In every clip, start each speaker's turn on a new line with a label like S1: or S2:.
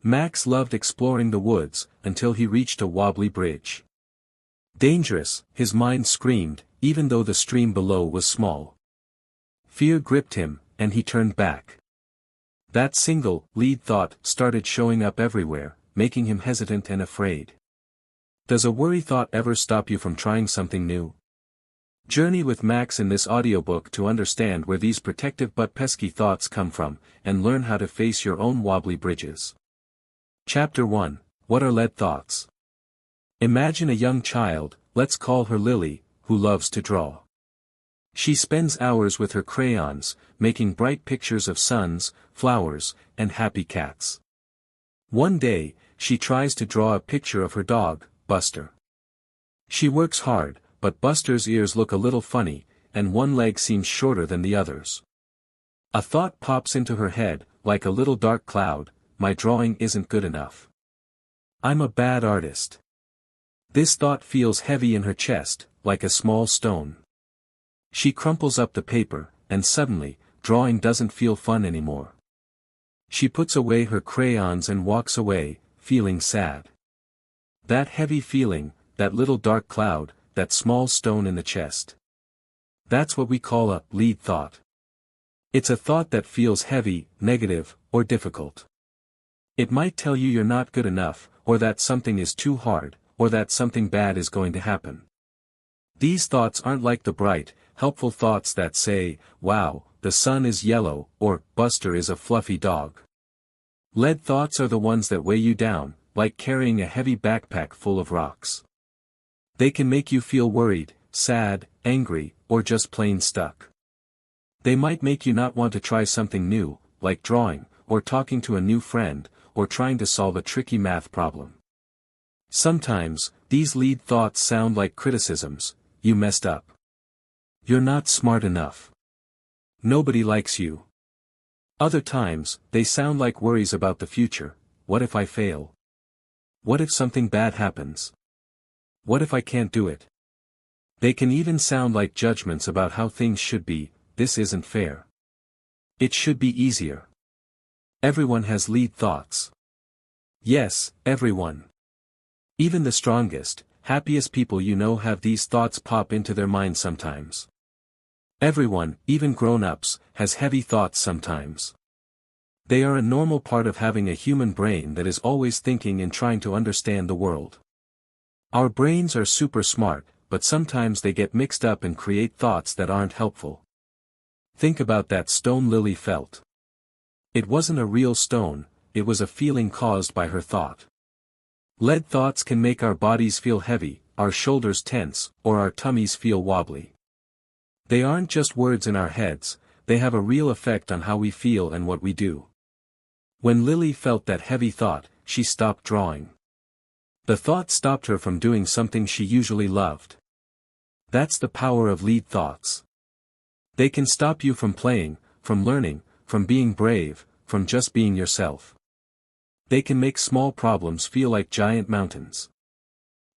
S1: Max loved exploring the woods, until he reached a wobbly bridge. Dangerous, his mind screamed, even though the stream below was small. Fear gripped him, and he turned back. That single, lead thought started showing up everywhere, making him hesitant and afraid. Does a worry thought ever stop you from trying something new? Journey with Max in this audiobook to understand where these protective but pesky thoughts come from, and learn how to face your own wobbly bridges. Chapter 1, What are lead thoughts? Imagine a young child, let's call her Lily, who loves to draw. She spends hours with her crayons, making bright pictures of suns, flowers, and happy cats. One day, she tries to draw a picture of her dog, Buster. She works hard, but Buster's ears look a little funny, and one leg seems shorter than the others. A thought pops into her head, like a little dark cloud, my drawing isn't good enough. I'm a bad artist. This thought feels heavy in her chest, like a small stone. She crumples up the paper, and suddenly, drawing doesn't feel fun anymore. She puts away her crayons and walks away, feeling sad. That heavy feeling, that little dark cloud, that small stone in the chest. That's what we call a lead thought. It's a thought that feels heavy, negative, or difficult. It might tell you you're not good enough, or that something is too hard, or that something bad is going to happen. These thoughts aren't like the bright, helpful thoughts that say, wow, the sun is yellow, or Buster is a fluffy dog. Lead thoughts are the ones that weigh you down, like carrying a heavy backpack full of rocks. They can make you feel worried, sad, angry, or just plain stuck. They might make you not want to try something new, like drawing, or talking to a new friend, or trying to solve a tricky math problem. Sometimes, these lead thoughts sound like criticisms. You messed up. You're not smart enough. Nobody likes you. Other times, they sound like worries about the future. What if I fail? What if something bad happens? What if I can't do it? They can even sound like judgments about how things should be. This isn't fair. It should be easier. Everyone has lead thoughts. Yes, everyone. Even the strongest, happiest people you know have these thoughts pop into their minds sometimes. Everyone, even grown-ups, has heavy thoughts sometimes. They are a normal part of having a human brain that is always thinking and trying to understand the world. Our brains are super smart, but sometimes they get mixed up and create thoughts that aren't helpful. Think about that stone Lily felt. It wasn't a real stone, it was a feeling caused by her thought. Lead thoughts can make our bodies feel heavy, our shoulders tense, or our tummies feel wobbly. They aren't just words in our heads, they have a real effect on how we feel and what we do. When Lily felt that heavy thought, she stopped drawing. The thought stopped her from doing something she usually loved. That's the power of lead thoughts. They can stop you from playing, from learning, from being brave, from just being yourself. They can make small problems feel like giant mountains.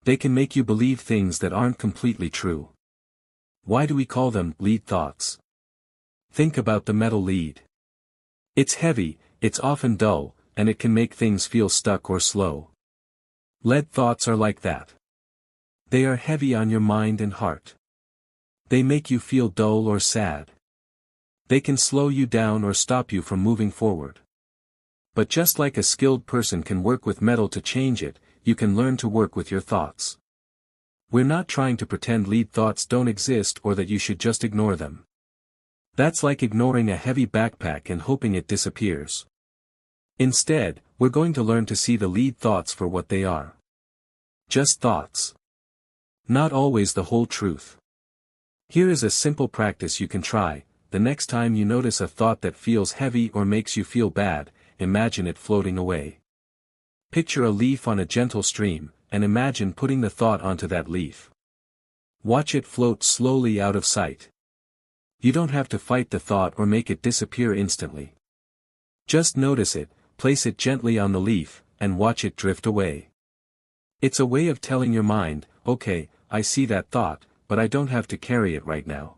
S1: They can make you believe things that aren't completely true. Why do we call them lead thoughts? Think about the metal lead. It's heavy, it's often dull, and it can make things feel stuck or slow. Lead thoughts are like that. They are heavy on your mind and heart. They make you feel dull or sad. They can slow you down or stop you from moving forward. But just like a skilled person can work with metal to change it, you can learn to work with your thoughts. We're not trying to pretend lead thoughts don't exist or that you should just ignore them. That's like ignoring a heavy backpack and hoping it disappears. Instead, we're going to learn to see the lead thoughts for what they are. Just thoughts. Not always the whole truth. Here is a simple practice you can try. The next time you notice a thought that feels heavy or makes you feel bad, imagine it floating away. Picture a leaf on a gentle stream, and imagine putting the thought onto that leaf. Watch it float slowly out of sight. You don't have to fight the thought or make it disappear instantly. Just notice it, place it gently on the leaf, and watch it drift away. It's a way of telling your mind, okay, I see that thought, but I don't have to carry it right now.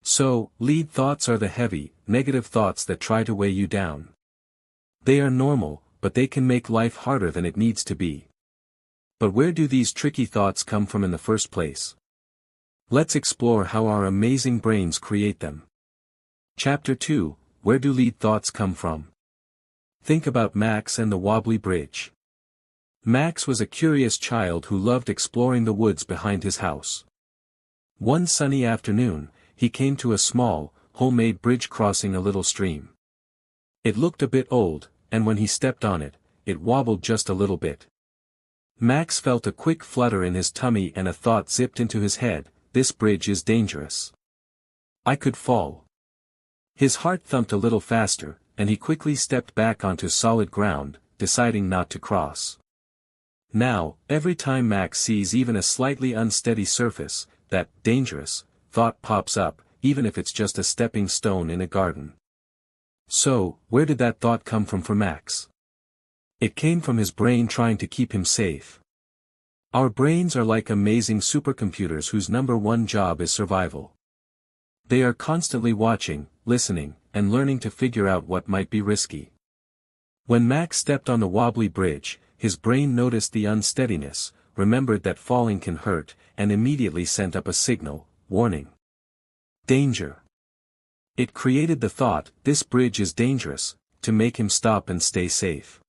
S1: So, lead thoughts are the heavy, negative thoughts that try to weigh you down. They are normal, but they can make life harder than it needs to be. But where do these tricky thoughts come from in the first place? Let's explore how our amazing brains create them. Chapter 2, Where do lead thoughts come from? Think about Max and the wobbly bridge. Max was a curious child who loved exploring the woods behind his house. One sunny afternoon, he came to a small, homemade bridge crossing a little stream. It looked a bit old, and when he stepped on it, it wobbled just a little bit. Max felt a quick flutter in his tummy and a thought zipped into his head: this bridge is dangerous. I could fall. His heart thumped a little faster, and he quickly stepped back onto solid ground, deciding not to cross. Now, every time Max sees even a slightly unsteady surface, that dangerous thought pops up, even if it's just a stepping stone in a garden. So, where did that thought come from for Max? It came from his brain trying to keep him safe. Our brains are like amazing supercomputers whose number one job is survival. They are constantly watching, listening, and learning to figure out what might be risky. When Max stepped on the wobbly bridge, his brain noticed the unsteadiness, remembered that falling can hurt, and immediately sent up a signal: warning. Danger. It created the thought, this bridge is dangerous, to make him stop and stay safe.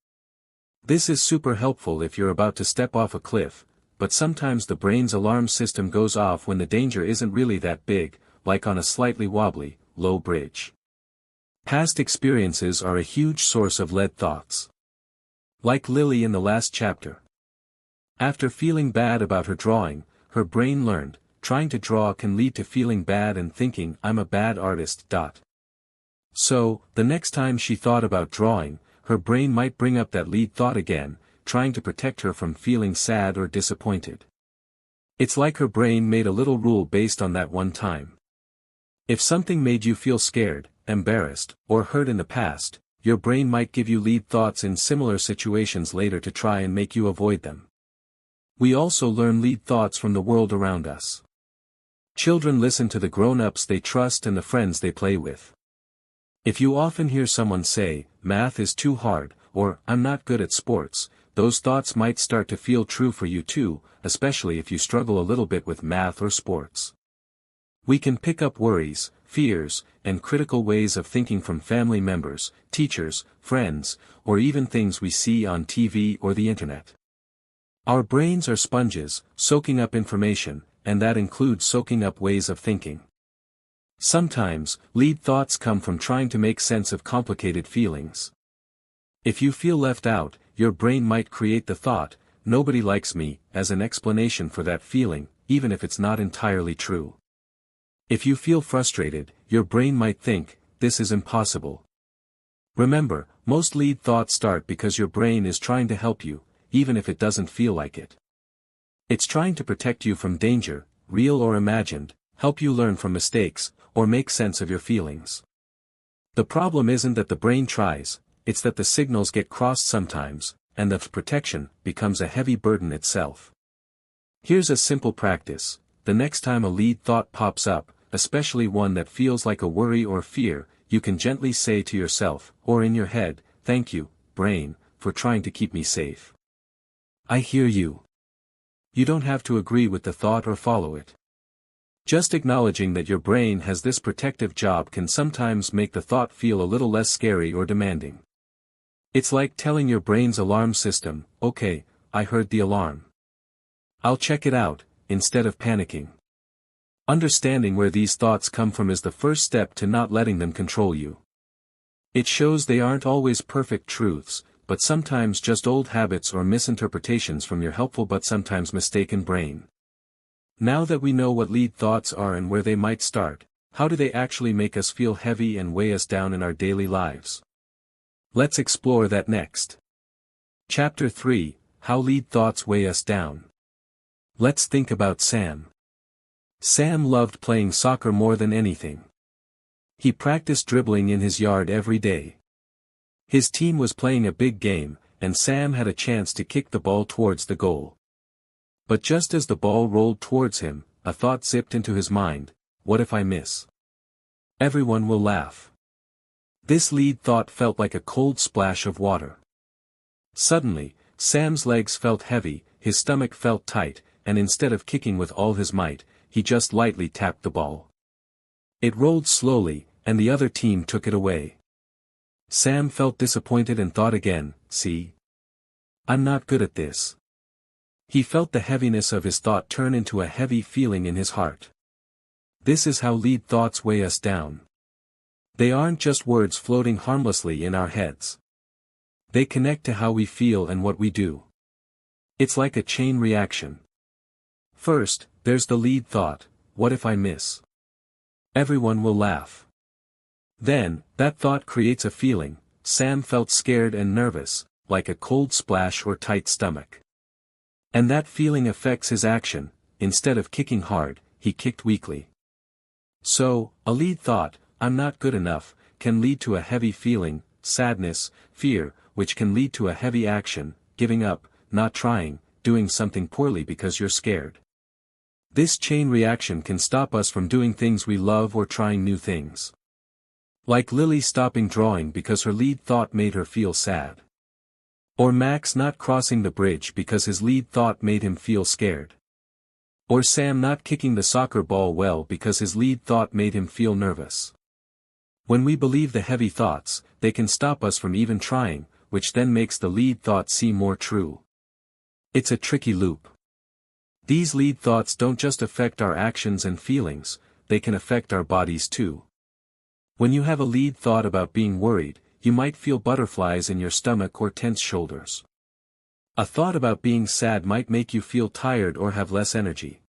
S1: This is super helpful if you're about to step off a cliff, but sometimes the brain's alarm system goes off when the danger isn't really that big, like on a slightly wobbly, low bridge. Past experiences are a huge source of lead thoughts. Like Lily in the last chapter. After feeling bad about her drawing, her brain learned, trying to draw can lead to feeling bad and thinking, I'm a bad artist. So, the next time she thought about drawing, her brain might bring up that lead thought again, trying to protect her from feeling sad or disappointed. It's like her brain made a little rule based on that one time. If something made you feel scared, embarrassed, or hurt in the past, your brain might give you lead thoughts in similar situations later to try and make you avoid them. We also learn lead thoughts from the world around us. Children listen to the grown-ups they trust and the friends they play with. If you often hear someone say, math is too hard, or I'm not good at sports, those thoughts might start to feel true for you too, especially if you struggle a little bit with math or sports. We can pick up worries, fears, and critical ways of thinking from family members, teachers, friends, or even things we see on TV or the internet. Our brains are sponges, soaking up information, and that includes soaking up ways of thinking. Sometimes, lead thoughts come from trying to make sense of complicated feelings. If you feel left out, your brain might create the thought, nobody likes me, as an explanation for that feeling, even if it's not entirely true. If you feel frustrated, your brain might think, this is impossible. Remember, most lead thoughts start because your brain is trying to help you, even if it doesn't feel like it. It's trying to protect you from danger, real or imagined, help you learn from mistakes, or make sense of your feelings. The problem isn't that the brain tries, it's that the signals get crossed sometimes, and the protection becomes a heavy burden itself. Here's a simple practice: the next time a lead thought pops up, especially one that feels like a worry or fear, you can gently say to yourself, or in your head, thank you, brain, for trying to keep me safe. I hear you. You don't have to agree with the thought or follow it. Just acknowledging that your brain has this protective job can sometimes make the thought feel a little less scary or demanding. It's like telling your brain's alarm system, okay, I heard the alarm. I'll check it out, instead of panicking. Understanding where these thoughts come from is the first step to not letting them control you. It shows they aren't always perfect truths, but sometimes just old habits or misinterpretations from your helpful but sometimes mistaken brain. Now that we know what lead thoughts are and where they might start, how do they actually make us feel heavy and weigh us down in our daily lives? Let's explore that next. Chapter 3, How Lead Thoughts Weigh Us Down. Let's think about Sam. Sam loved playing soccer more than anything. He practiced dribbling in his yard every day. His team was playing a big game, and Sam had a chance to kick the ball towards the goal. But just as the ball rolled towards him, a thought zipped into his mind: what if I miss? Everyone will laugh. This lead thought felt like a cold splash of water. Suddenly, Sam's legs felt heavy, his stomach felt tight, and instead of kicking with all his might, he just lightly tapped the ball. It rolled slowly, and the other team took it away. Sam felt disappointed and thought again, see? I'm not good at this. He felt the heaviness of his thought turn into a heavy feeling in his heart. This is how lead thoughts weigh us down. They aren't just words floating harmlessly in our heads. They connect to how we feel and what we do. It's like a chain reaction. First, there's the lead thought, what if I miss? Everyone will laugh. Then, that thought creates a feeling. Sam felt scared and nervous, like a cold splash or tight stomach. And that feeling affects his action. Instead of kicking hard, he kicked weakly. So, a lead thought, I'm not good enough, can lead to a heavy feeling, sadness, fear, which can lead to a heavy action, giving up, not trying, doing something poorly because you're scared. This chain reaction can stop us from doing things we love or trying new things. Like Lily stopping drawing because her lead thought made her feel sad. Or Max not crossing the bridge because his lead thought made him feel scared. Or Sam not kicking the soccer ball well because his lead thought made him feel nervous. When we believe the heavy thoughts, they can stop us from even trying, which then makes the lead thought seem more true. It's a tricky loop. These lead thoughts don't just affect our actions and feelings, they can affect our bodies too. When you have a lead thought about being worried, you might feel butterflies in your stomach or tense shoulders. A thought about being sad might make you feel tired or have less energy.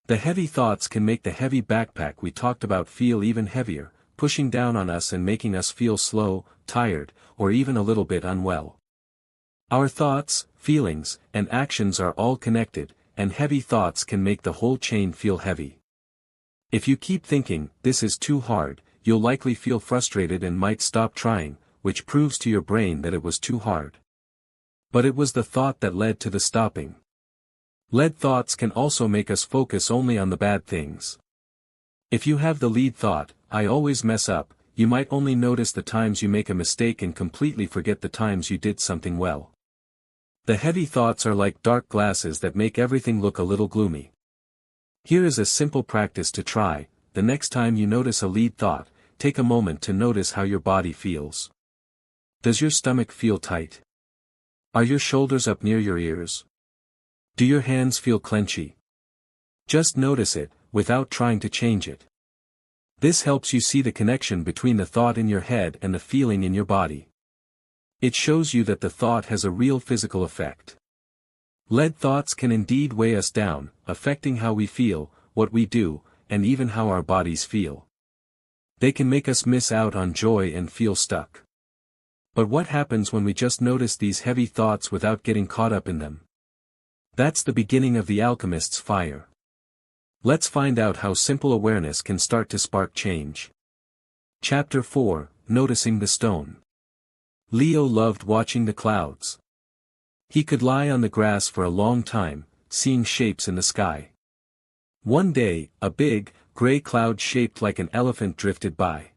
S1: The heavy thoughts can make the heavy backpack we talked about feel even heavier, pushing down on us and making us feel slow, tired, or even a little bit unwell. Our thoughts, feelings, and actions are all connected, and heavy thoughts can make the whole chain feel heavy. If you keep thinking, this is too hard, you'll likely feel frustrated and might stop trying, which proves to your brain that it was too hard. But it was the thought that led to the stopping. Lead thoughts can also make us focus only on the bad things. If you have the lead thought, I always mess up, you might only notice the times you make a mistake and completely forget the times you did something well. The heavy thoughts are like dark glasses that make everything look a little gloomy. Here is a simple practice to try. The next time you notice a lead thought, take a moment to notice how your body feels. Does your stomach feel tight? Are your shoulders up near your ears? Do your hands feel clenchy? Just notice it, without trying to change it. This helps you see the connection between the thought in your head and the feeling in your body. It shows you that the thought has a real physical effect. Lead thoughts can indeed weigh us down, affecting how we feel, what we do, and even how our bodies feel. They can make us miss out on joy and feel stuck. But what happens when we just notice these heavy thoughts without getting caught up in them? That's the beginning of the alchemist's fire. Let's find out how simple awareness can start to spark change. Chapter 4, Noticing the Stone. Leo loved watching the clouds. He could lie on the grass for a long time, seeing shapes in the sky. One day, a big, gray cloud shaped like an elephant drifted by.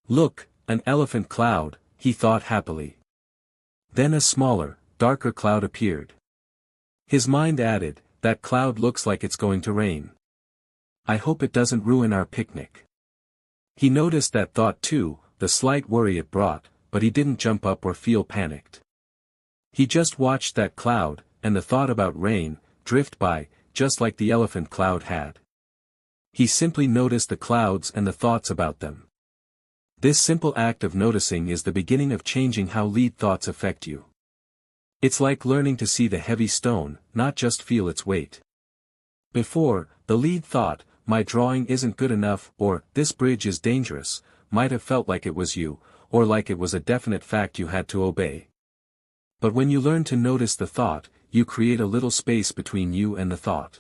S1: Look, an elephant cloud, he thought happily. Then a smaller, darker cloud appeared. His mind added, that cloud looks like it's going to rain. I hope it doesn't ruin our picnic. He noticed that thought too, the slight worry it brought, but he didn't jump up or feel panicked. He just watched that cloud, and the thought about rain, drift by, just like the elephant cloud had. He simply noticed the clouds and the thoughts about them. This simple act of noticing is the beginning of changing how lead thoughts affect you. It's like learning to see the heavy stone, not just feel its weight. Before, the lead thought, my drawing isn't good enough, or this bridge is dangerous, might have felt like it was you, or like it was a definite fact you had to obey. But when you learn to notice the thought, you create a little space between you and the thought.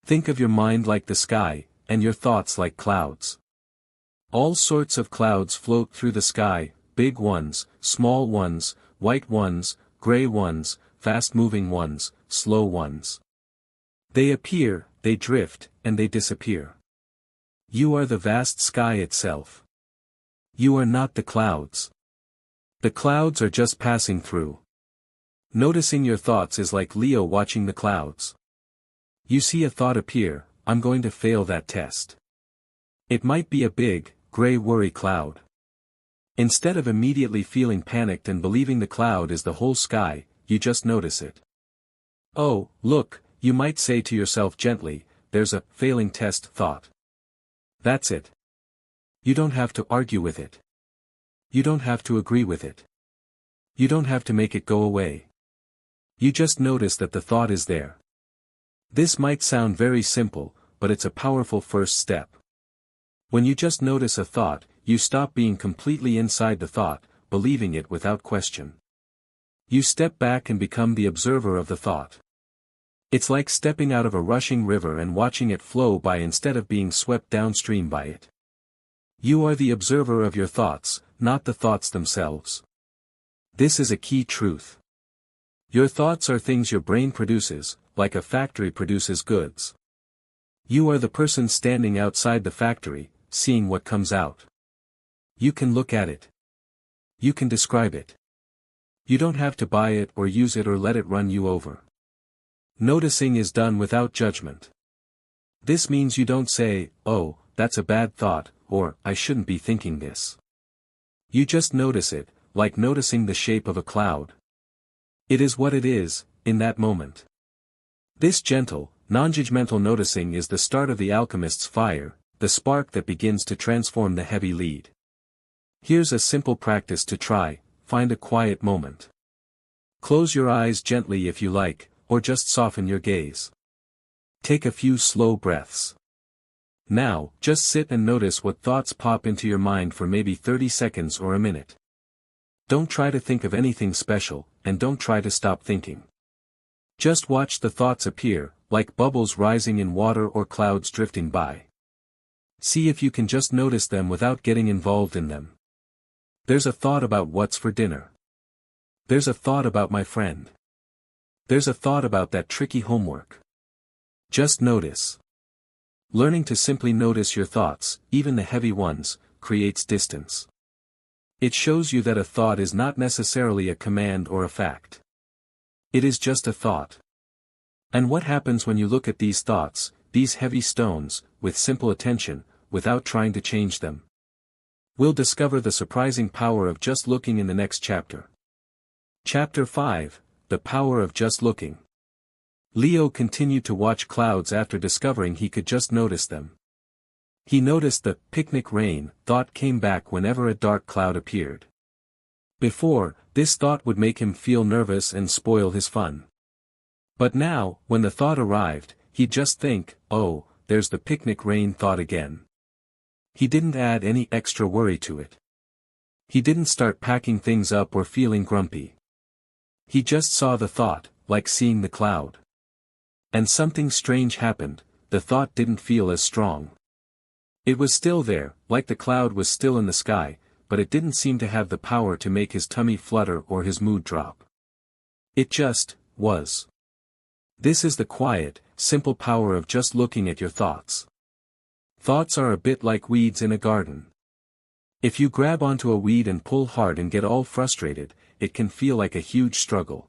S1: Think of your mind like the sky, and your thoughts like clouds. All sorts of clouds float through the sky, big ones, small ones, white ones, gray ones, fast-moving ones, slow ones. They appear, they drift, and they disappear. You are the vast sky itself. You are not the clouds. The clouds are just passing through. Noticing your thoughts is like Leo watching the clouds. You see a thought appear, I'm going to fail that test. It might be a big, gray worry cloud. Instead of immediately feeling panicked and believing the cloud is the whole sky, you just notice it. Oh, look, you might say to yourself gently, there's a failing test thought. That's it. You don't have to argue with it. You don't have to agree with it. You don't have to make it go away. You just notice that the thought is there. This might sound very simple, but it's a powerful first step. When you just notice a thought, you stop being completely inside the thought, believing it without question. You step back and become the observer of the thought. It's like stepping out of a rushing river and watching it flow by instead of being swept downstream by it. You are the observer of your thoughts, not the thoughts themselves. This is a key truth. Your thoughts are things your brain produces, like a factory produces goods. You are the person standing outside the factory, seeing what comes out. You can look at it. You can describe it. You don't have to buy it or use it or let it run you over. Noticing is done without judgment. This means you don't say, oh, that's a bad thought, or, I shouldn't be thinking this. You just notice it, like noticing the shape of a cloud. It is what it is, in that moment. This gentle, non-judgmental noticing is the start of the alchemist's fire, the spark that begins to transform the heavy lead. Here's a simple practice to try: find a quiet moment. Close your eyes gently if you like, or just soften your gaze. Take a few slow breaths. Now, just sit and notice what thoughts pop into your mind for maybe 30 seconds or a minute. Don't try to think of anything special, and don't try to stop thinking. Just watch the thoughts appear, like bubbles rising in water or clouds drifting by. See if you can just notice them without getting involved in them. There's a thought about what's for dinner. There's a thought about my friend. There's a thought about that tricky homework. Just notice. Learning to simply notice your thoughts, even the heavy ones, creates distance. It shows you that a thought is not necessarily a command or a fact. It is just a thought. And what happens when you look at these thoughts, these heavy stones, with simple attention, without trying to change them? We'll discover the surprising power of just looking in the next chapter. Chapter 5, The Power of Just Looking. Leo continued to watch clouds after discovering he could just notice them. He noticed the picnic rain thought came back whenever a dark cloud appeared. Before, this thought would make him feel nervous and spoil his fun. But now, when the thought arrived, he'd just think, oh, there's the picnic rain thought again. He didn't add any extra worry to it. He didn't start packing things up or feeling grumpy. He just saw the thought, like seeing the cloud. And something strange happened: the thought didn't feel as strong. It was still there, like the cloud was still in the sky, but it didn't seem to have the power to make his tummy flutter or his mood drop. It just was. This is the quiet, simple power of just looking at your thoughts. Thoughts are a bit like weeds in a garden. If you grab onto a weed and pull hard and get all frustrated, it can feel like a huge struggle.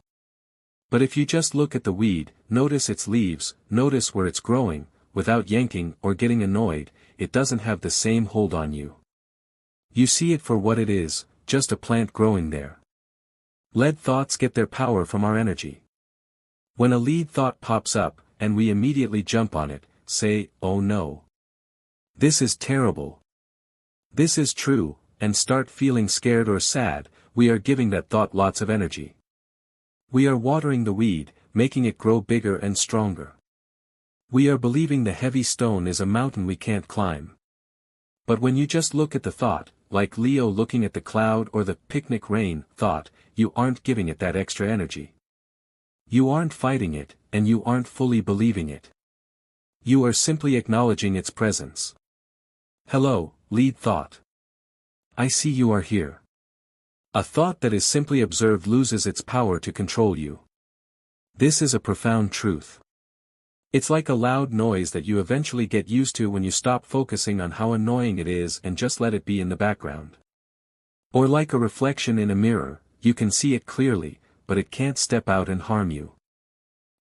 S1: But if you just look at the weed, notice its leaves, notice where it's growing, without yanking or getting annoyed, it doesn't have the same hold on you. You see it for what it is, just a plant growing there. Lead thoughts get their power from our energy. When a lead thought pops up, and we immediately jump on it, say, oh no. This is terrible. This is true, and start feeling scared or sad, we are giving that thought lots of energy. We are watering the weed, making it grow bigger and stronger. We are believing the heavy stone is a mountain we can't climb. But when you just look at the thought, like Leo looking at the cloud or the picnic rain thought, you aren't giving it that extra energy. You aren't fighting it, and you aren't fully believing it. You are simply acknowledging its presence. Hello, lead thought. I see you are here. A thought that is simply observed loses its power to control you. This is a profound truth. It's like a loud noise that you eventually get used to when you stop focusing on how annoying it is and just let it be in the background. Or like a reflection in a mirror, you can see it clearly, but it can't step out and harm you.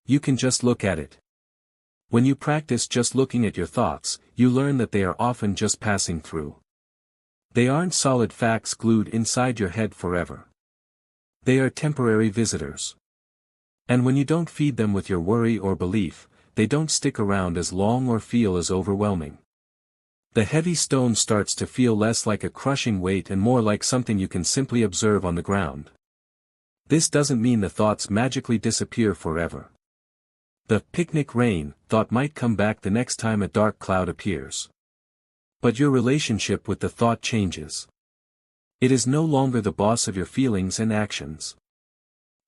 S1: You can just look at it. When you practice just looking at your thoughts, you learn that they are often just passing through. They aren't solid facts glued inside your head forever. They are temporary visitors. And when you don't feed them with your worry or belief, they don't stick around as long or feel as overwhelming. The heavy stone starts to feel less like a crushing weight and more like something you can simply observe on the ground. This doesn't mean the thoughts magically disappear forever. The picnic rain thought might come back the next time a dark cloud appears. But your relationship with the thought changes. It is no longer the boss of your feelings and actions.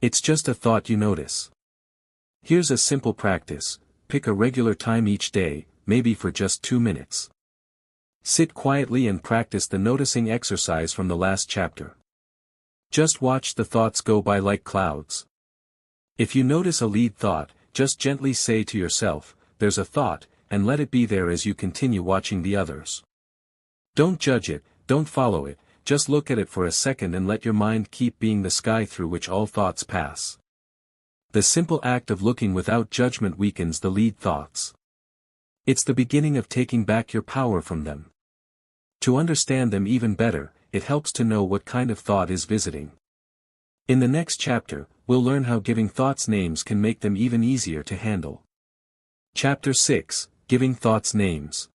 S1: It's just a thought you notice. Here's a simple practice: pick a regular time each day, maybe for just 2 minutes. Sit quietly and practice the noticing exercise from the last chapter. Just watch the thoughts go by like clouds. If you notice a lead thought, just gently say to yourself, "There's a thought," and let it be there as you continue watching the others. Don't judge it, don't follow it, just look at it for a second and let your mind keep being the sky through which all thoughts pass. The simple act of looking without judgment weakens the lead thoughts. It's the beginning of taking back your power from them. To understand them even better, it helps to know what kind of thought is visiting. In the next chapter, we'll learn how giving thoughts names can make them even easier to handle. Chapter 6, Giving Thoughts Names.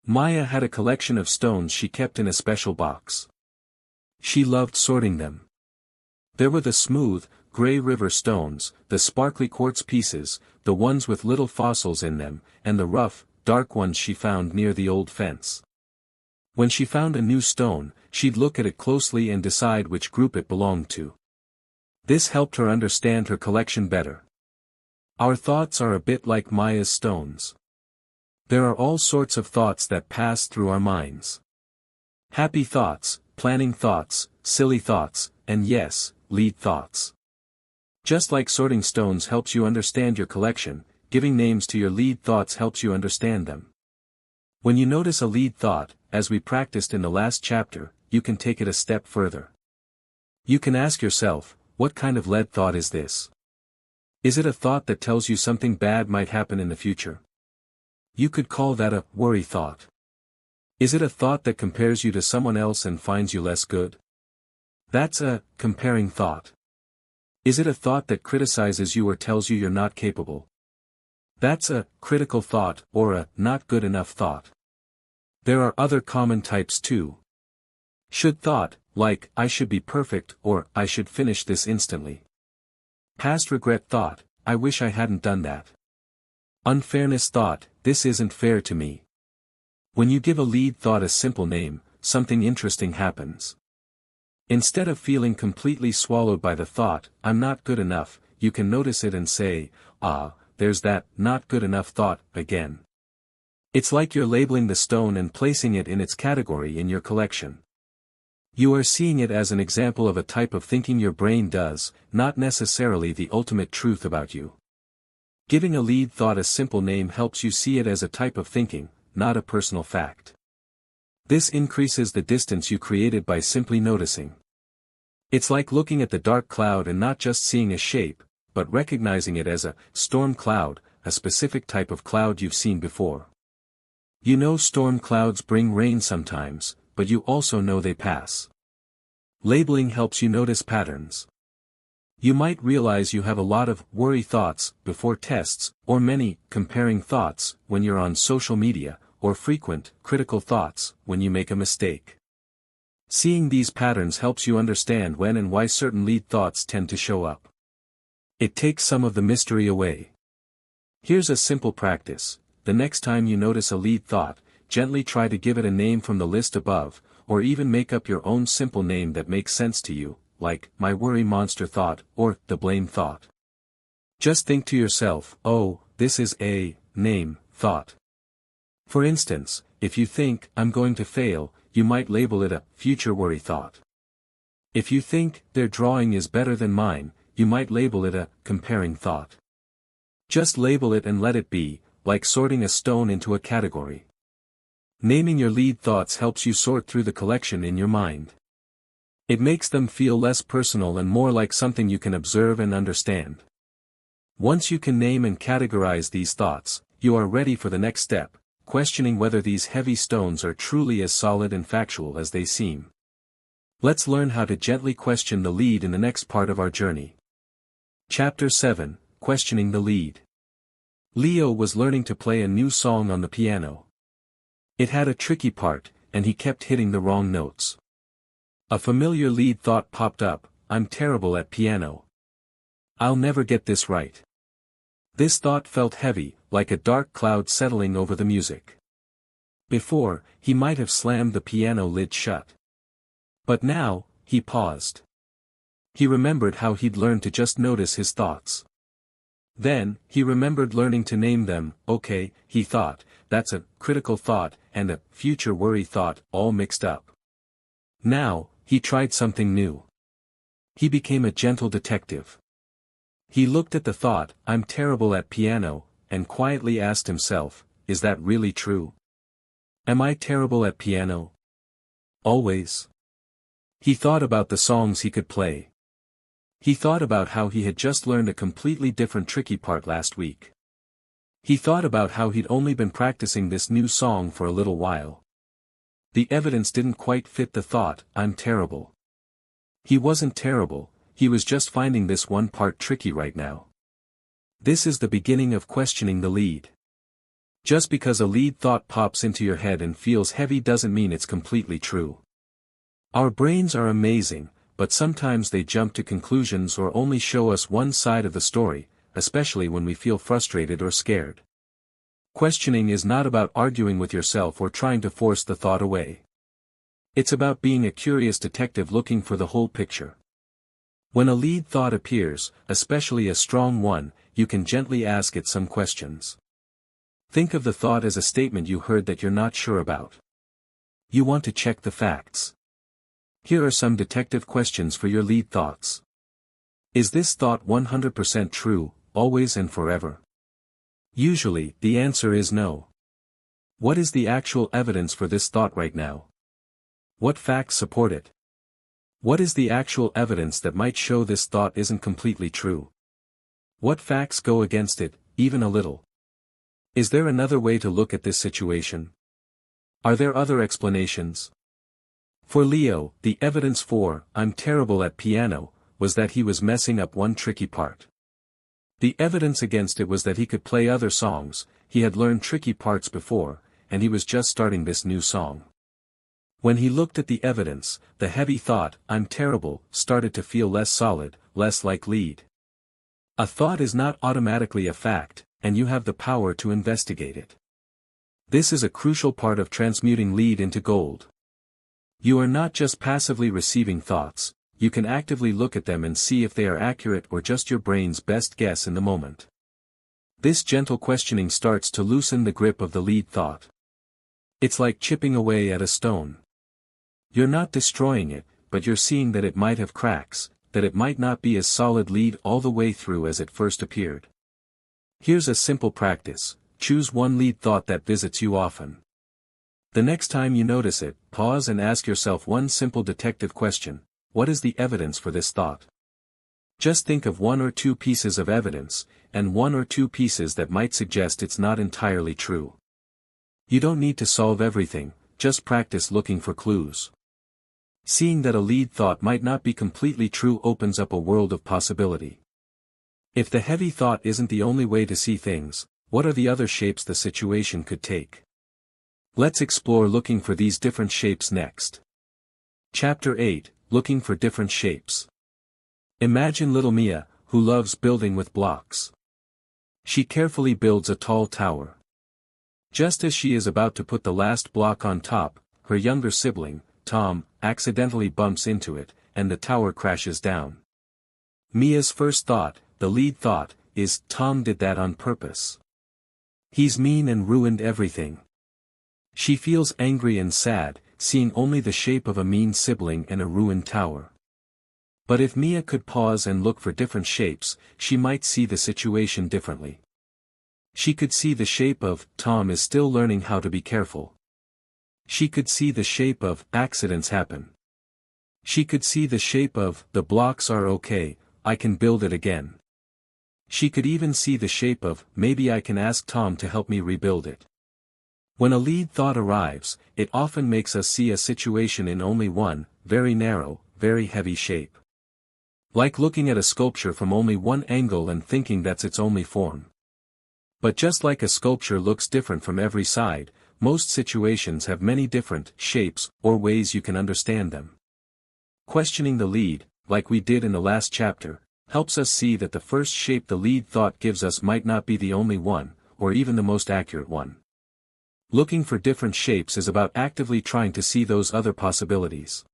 S1: Maya had a collection of stones she kept in a special box. She loved sorting them. There were the smooth, gray river stones, the sparkly quartz pieces, the ones with little fossils in them, and the rough, dark ones she found near the old fence. When she found a new stone, she'd look at it closely and decide which group it belonged to. This helped her understand her collection better. Our thoughts are a bit like Maya's stones. There are all sorts of thoughts that pass through our minds. Happy thoughts, planning thoughts, silly thoughts, and yes, lead thoughts. Just like sorting stones helps you understand your collection, giving names to your lead thoughts helps you understand them. When you notice a lead thought, as we practiced in the last chapter, you can take it a step further. You can ask yourself, what kind of lead thought is this? Is it a thought that tells you something bad might happen in the future? You could call that a worry thought. Is it a thought that compares you to someone else and finds you less good? That's a comparing thought. Is it a thought that criticizes you or tells you you're not capable? That's a critical thought or a not good enough thought. There are other common types too. Should thought, like I should be perfect or I should finish this instantly. Past regret thought, I wish I hadn't done that. Unfairness thought, this isn't fair to me. When you give a lead thought a simple name, something interesting happens. Instead of feeling completely swallowed by the thought, I'm not good enough, you can notice it and say, there's that not good enough thought again. It's like you're labeling the stone and placing it in its category in your collection. You are seeing it as an example of a type of thinking your brain does, not necessarily the ultimate truth about you. Giving a lead thought a simple name helps you see it as a type of thinking, not a personal fact. This increases the distance you created by simply noticing. It's like looking at the dark cloud and not just seeing a shape, but recognizing it as a storm cloud, a specific type of cloud you've seen before. You know storm clouds bring rain sometimes, but you also know they pass. Labeling helps you notice patterns. You might realize you have a lot of worry thoughts before tests, or many comparing thoughts when you're on social media, or frequent critical thoughts when you make a mistake. Seeing these patterns helps you understand when and why certain lead thoughts tend to show up. It takes some of the mystery away. Here's a simple practice. The next time you notice a lead thought, gently try to give it a name from the list above, or even make up your own simple name that makes sense to you, like, my worry monster thought, or, the blame thought. Just think to yourself, oh, this is a name thought. For instance, if you think, I'm going to fail, you might label it a future worry thought. If you think, their drawing is better than mine, you might label it a comparing thought. Just label it and let it be, like sorting a stone into a category. Naming your lead thoughts helps you sort through the collection in your mind. It makes them feel less personal and more like something you can observe and understand. Once you can name and categorize these thoughts, you are ready for the next step, questioning whether these heavy stones are truly as solid and factual as they seem. Let's learn how to gently question the lead in the next part of our journey. Chapter 7, Questioning the Lead. Leo was learning to play a new song on the piano. It had a tricky part, and he kept hitting the wrong notes. A familiar lead thought popped up: I'm terrible at piano. I'll never get this right. This thought felt heavy, like a dark cloud settling over the music. Before, he might have slammed the piano lid shut. But now, he paused. He remembered how he'd learned to just notice his thoughts. Then, he remembered learning to name them. Okay, he thought, that's a critical thought and a future worry thought all mixed up. Now, he tried something new. He became a gentle detective. He looked at the thought, I'm terrible at piano, and quietly asked himself, is that really true? Am I terrible at piano? Always? He thought about the songs he could play. He thought about how he had just learned a completely different tricky part last week. He thought about how he'd only been practicing this new song for a little while. The evidence didn't quite fit the thought, I'm terrible. He wasn't terrible, he was just finding this one part tricky right now. This is the beginning of questioning the lead. Just because a lead thought pops into your head and feels heavy doesn't mean it's completely true. Our brains are amazing, but sometimes they jump to conclusions or only show us one side of the story, especially when we feel frustrated or scared. Questioning is not about arguing with yourself or trying to force the thought away. It's about being a curious detective looking for the whole picture. When a lead thought appears, especially a strong one, you can gently ask it some questions. Think of the thought as a statement you heard that you're not sure about. You want to check the facts. Here are some detective questions for your lead thoughts. Is this thought 100% true, always and forever? Usually, the answer is no. What is the actual evidence for this thought right now? What facts support it? What is the actual evidence that might show this thought isn't completely true? What facts go against it, even a little? Is there another way to look at this situation? Are there other explanations? For Leo, the evidence for, I'm terrible at piano, was that he was messing up one tricky part. The evidence against it was that he could play other songs, he had learned tricky parts before, and he was just starting this new song. When he looked at the evidence, the heavy thought, I'm terrible, started to feel less solid, less like lead. A thought is not automatically a fact, and you have the power to investigate it. This is a crucial part of transmuting lead into gold. You are not just passively receiving thoughts, you can actively look at them and see if they are accurate or just your brain's best guess in the moment. This gentle questioning starts to loosen the grip of the lead thought. It's like chipping away at a stone. You're not destroying it, but you're seeing that it might have cracks, that it might not be as solid lead all the way through as it first appeared. Here's a simple practice: choose one lead thought that visits you often. The next time you notice it, pause and ask yourself one simple detective question: what is the evidence for this thought? Just think of one or two pieces of evidence, and one or two pieces that might suggest it's not entirely true. You don't need to solve everything, just practice looking for clues. Seeing that a lead thought might not be completely true opens up a world of possibility. If the heavy thought isn't the only way to see things, what are the other shapes the situation could take? Let's explore looking for these different shapes next. Chapter 8, Looking for Different Shapes. Imagine little Mia, who loves building with blocks. She carefully builds a tall tower. Just as she is about to put the last block on top, her younger sibling, Tom, accidentally bumps into it, and the tower crashes down. Mia's first thought, the lead thought, is, Tom did that on purpose. He's mean and ruined everything. She feels angry and sad, seeing only the shape of a mean sibling and a ruined tower. But if Mia could pause and look for different shapes, she might see the situation differently. She could see the shape of, Tom is still learning how to be careful. She could see the shape of, accidents happen. She could see the shape of, the blocks are okay, I can build it again. She could even see the shape of, maybe I can ask Tom to help me rebuild it. When a lead thought arrives, it often makes us see a situation in only one, very narrow, very heavy shape. Like looking at a sculpture from only one angle and thinking that's its only form. But just like a sculpture looks different from every side, most situations have many different shapes or ways you can understand them. Questioning the lead, like we did in the last chapter, helps us see that the first shape the lead thought gives us might not be the only one, or even the most accurate one. Looking for different shapes is about actively trying to see those other possibilities.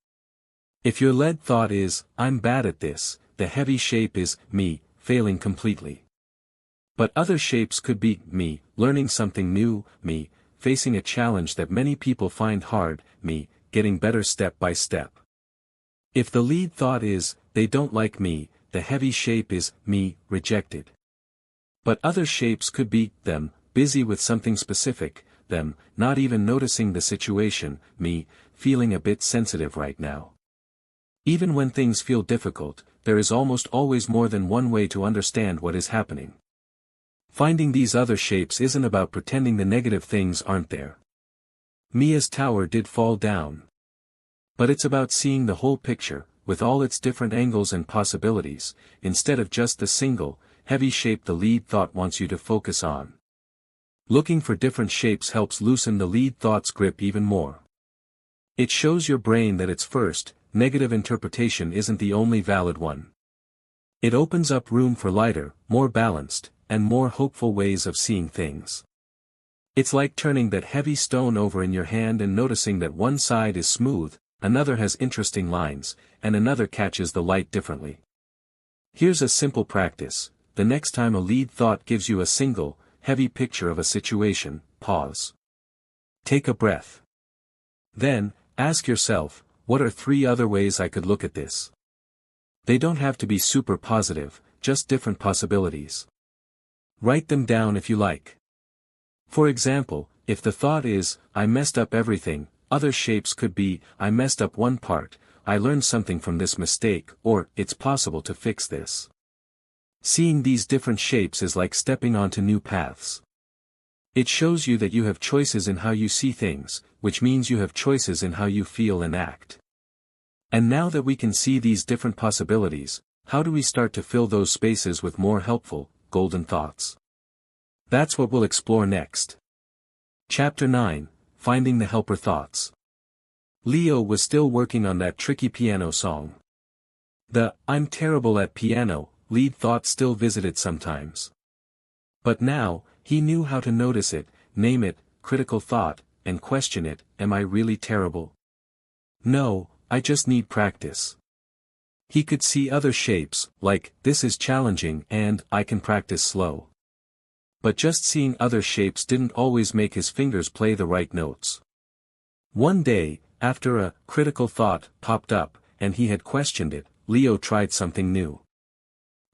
S1: If your lead thought is, I'm bad at this, the heavy shape is, me, failing completely. But other shapes could be, me, learning something new, me, facing a challenge that many people find hard, me, getting better step by step. If the lead thought is, they don't like me, the heavy shape is, me, rejected. But other shapes could be, them, busy with something specific, them, not even noticing the situation, me, feeling a bit sensitive right now. Even when things feel difficult, there is almost always more than one way to understand what is happening. Finding these other shapes isn't about pretending the negative things aren't there. Mia's tower did fall down. But it's about seeing the whole picture, with all its different angles and possibilities, instead of just the single, heavy shape the lead thought wants you to focus on. Looking for different shapes helps loosen the lead thought's grip even more. It shows your brain that its first, negative interpretation isn't the only valid one. It opens up room for lighter, more balanced, and more hopeful ways of seeing things. It's like turning that heavy stone over in your hand and noticing that one side is smooth, another has interesting lines, and another catches the light differently. Here's a simple practice: the next time a lead thought gives you a single, heavy picture of a situation, pause. Take a breath. Then, ask yourself, what are 3 other ways I could look at this? They don't have to be super positive, just different possibilities. Write them down if you like. For example, if the thought is, I messed up everything, other shapes could be, I messed up one part, I learned something from this mistake, or, it's possible to fix this. Seeing these different shapes is like stepping onto new paths. It shows you that you have choices in how you see things, which means you have choices in how you feel and act. And now that we can see these different possibilities, how do we start to fill those spaces with more helpful, golden thoughts? That's what we'll explore next. Chapter 9, Finding the Helper Thoughts. Leo was still working on that tricky piano song. The, I'm terrible at piano, lead thought still visited sometimes. But now, he knew how to notice it, name it, critical thought, and question it, am I really terrible? No, I just need practice. He could see other shapes, like, this is challenging and, I can practice slow. But just seeing other shapes didn't always make his fingers play the right notes. One day, after a critical thought popped up, and he had questioned it, Leo tried something new.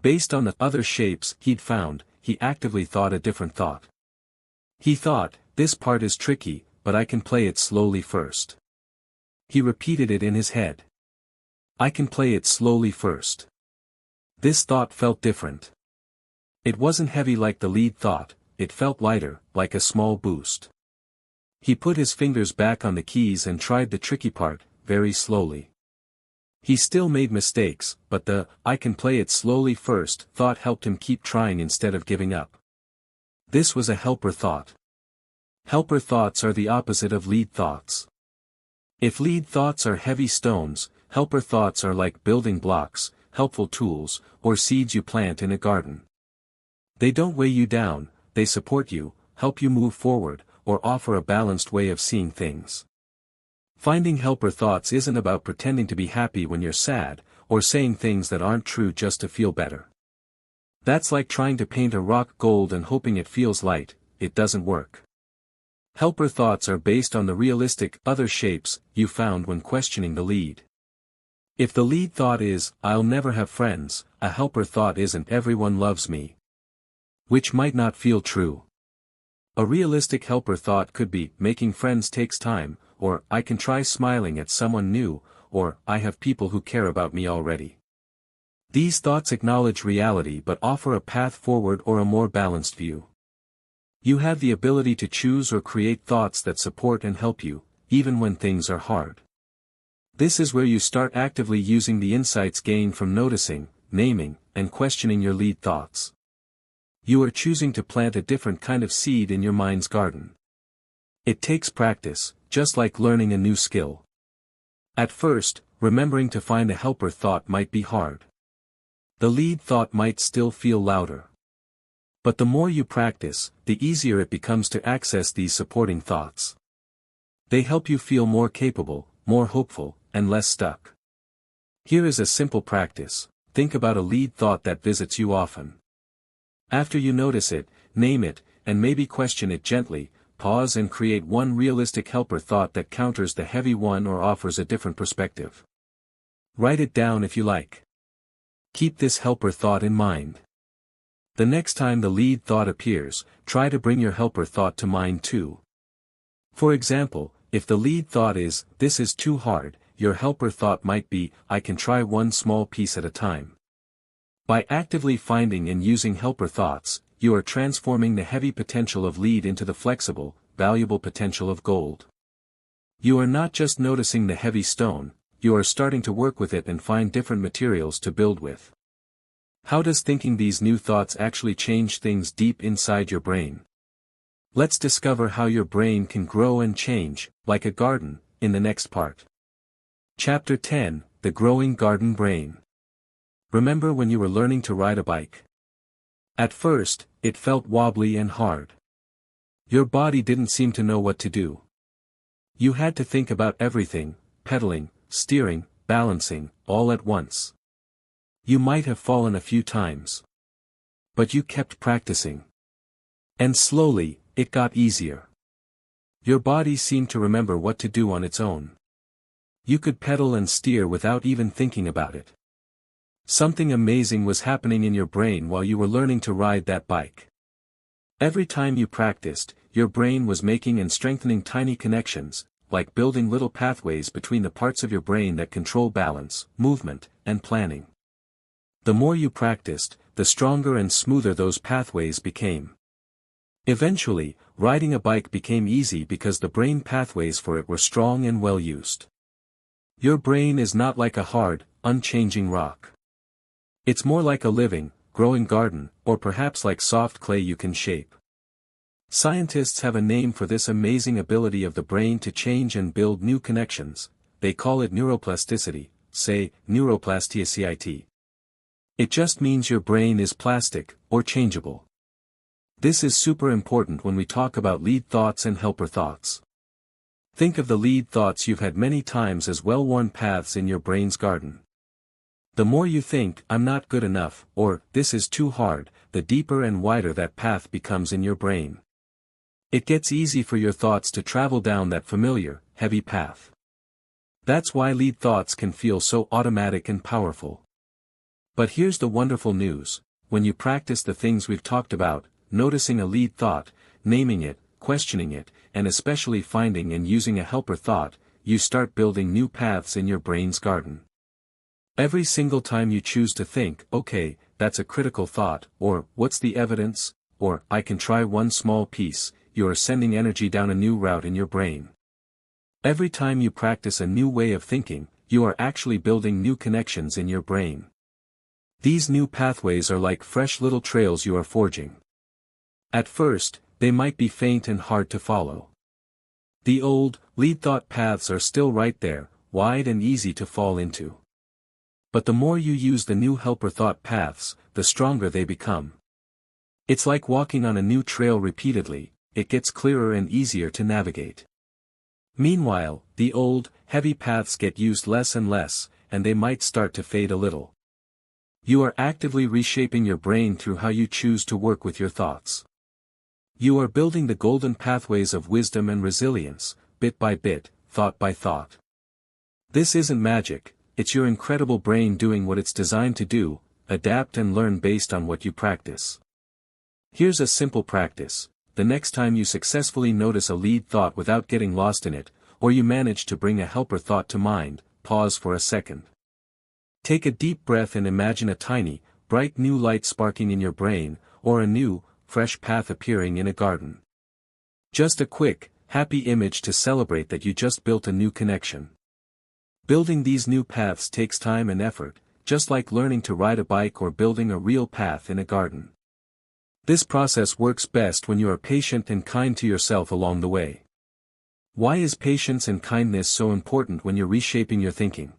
S1: Based on the other shapes he'd found, he actively thought a different thought. He thought, this part is tricky, but I can play it slowly first. He repeated it in his head. I can play it slowly first. This thought felt different. It wasn't heavy like the lead thought, it felt lighter, like a small boost. He put his fingers back on the keys and tried the tricky part, very slowly. He still made mistakes, but the, I can play it slowly first, thought helped him keep trying instead of giving up. This was a helper thought. Helper thoughts are the opposite of lead thoughts. If lead thoughts are heavy stones, helper thoughts are like building blocks, helpful tools, or seeds you plant in a garden. They don't weigh you down, they support you, help you move forward, or offer a balanced way of seeing things. Finding helper thoughts isn't about pretending to be happy when you're sad, or saying things that aren't true just to feel better. That's like trying to paint a rock gold and hoping it feels light, it doesn't work. Helper thoughts are based on the realistic other shapes you found when questioning the lead. If the lead thought is, I'll never have friends, a helper thought isn't everyone loves me. Which might not feel true. A realistic helper thought could be, making friends takes time, or, I can try smiling at someone new, or I have people who care about me already. These thoughts acknowledge reality but offer a path forward or a more balanced view. You have the ability to choose or create thoughts that support and help you, even when things are hard. This is where you start actively using the insights gained from noticing, naming, and questioning your lead thoughts. You are choosing to plant a different kind of seed in your mind's garden. It takes practice, just like learning a new skill. At first, remembering to find a helper thought might be hard. The lead thought might still feel louder. But the more you practice, the easier it becomes to access these supporting thoughts. They help you feel more capable, more hopeful, and less stuck. Here is a simple practice. Think about a lead thought that visits you often. After you notice it, name it, and maybe question it gently. Pause and create one realistic helper thought that counters the heavy one or offers a different perspective. Write it down if you like. Keep this helper thought in mind. The next time the lead thought appears, try to bring your helper thought to mind too. For example, if the lead thought is, "This is too hard," your helper thought might be, "I can try one small piece at a time." By actively finding and using helper thoughts, you are transforming the heavy potential of lead into the flexible, valuable potential of gold. You are not just noticing the heavy stone, you are starting to work with it and find different materials to build with. How does thinking these new thoughts actually change things deep inside your brain? Let's discover how your brain can grow and change, like a garden, in the next part. Chapter 10, The Growing Garden Brain. Remember when you were learning to ride a bike? At first, it felt wobbly and hard. Your body didn't seem to know what to do. You had to think about everything, pedaling, steering, balancing, all at once. You might have fallen a few times. But you kept practicing. And slowly, it got easier. Your body seemed to remember what to do on its own. You could pedal and steer without even thinking about it. Something amazing was happening in your brain while you were learning to ride that bike. Every time you practiced, your brain was making and strengthening tiny connections, like building little pathways between the parts of your brain that control balance, movement, and planning. The more you practiced, the stronger and smoother those pathways became. Eventually, riding a bike became easy because the brain pathways for it were strong and well used. Your brain is not like a hard, unchanging rock. It's more like a living, growing garden, or perhaps like soft clay you can shape. Scientists have a name for this amazing ability of the brain to change and build new connections. They call it neuroplasticity, say, neuroplasticity. It just means your brain is plastic, or changeable. This is super important when we talk about lead thoughts and helper thoughts. Think of the lead thoughts you've had many times as well-worn paths in your brain's garden. The more you think, "I'm not good enough," or "this is too hard," the deeper and wider that path becomes in your brain. It gets easy for your thoughts to travel down that familiar, heavy path. That's why lead thoughts can feel so automatic and powerful. But here's the wonderful news: when you practice the things we've talked about, noticing a lead thought, naming it, questioning it, and especially finding and using a helper thought, you start building new paths in your brain's garden. Every single time you choose to think, "Okay, that's a critical thought," or "What's the evidence?" or "I can try one small piece," you are sending energy down a new route in your brain. Every time you practice a new way of thinking, you are actually building new connections in your brain. These new pathways are like fresh little trails you are forging. At first, they might be faint and hard to follow. The old, lead thought paths are still right there, wide and easy to fall into. But the more you use the new helper thought paths, the stronger they become. It's like walking on a new trail repeatedly, it gets clearer and easier to navigate. Meanwhile, the old, heavy paths get used less and less, and they might start to fade a little. You are actively reshaping your brain through how you choose to work with your thoughts. You are building the golden pathways of wisdom and resilience, bit by bit, thought by thought. This isn't magic. It's your incredible brain doing what it's designed to do, adapt and learn based on what you practice. Here's a simple practice: the next time you successfully notice a lead thought without getting lost in it, or you manage to bring a helper thought to mind, pause for a second. Take a deep breath and imagine a tiny, bright new light sparking in your brain, or a new, fresh path appearing in a garden. Just a quick, happy image to celebrate that you just built a new connection. Building these new paths takes time and effort, just like learning to ride a bike or building a real path in a garden. This process works best when you are patient and kind to yourself along the way. Why is patience and kindness so important when you're reshaping your thinking?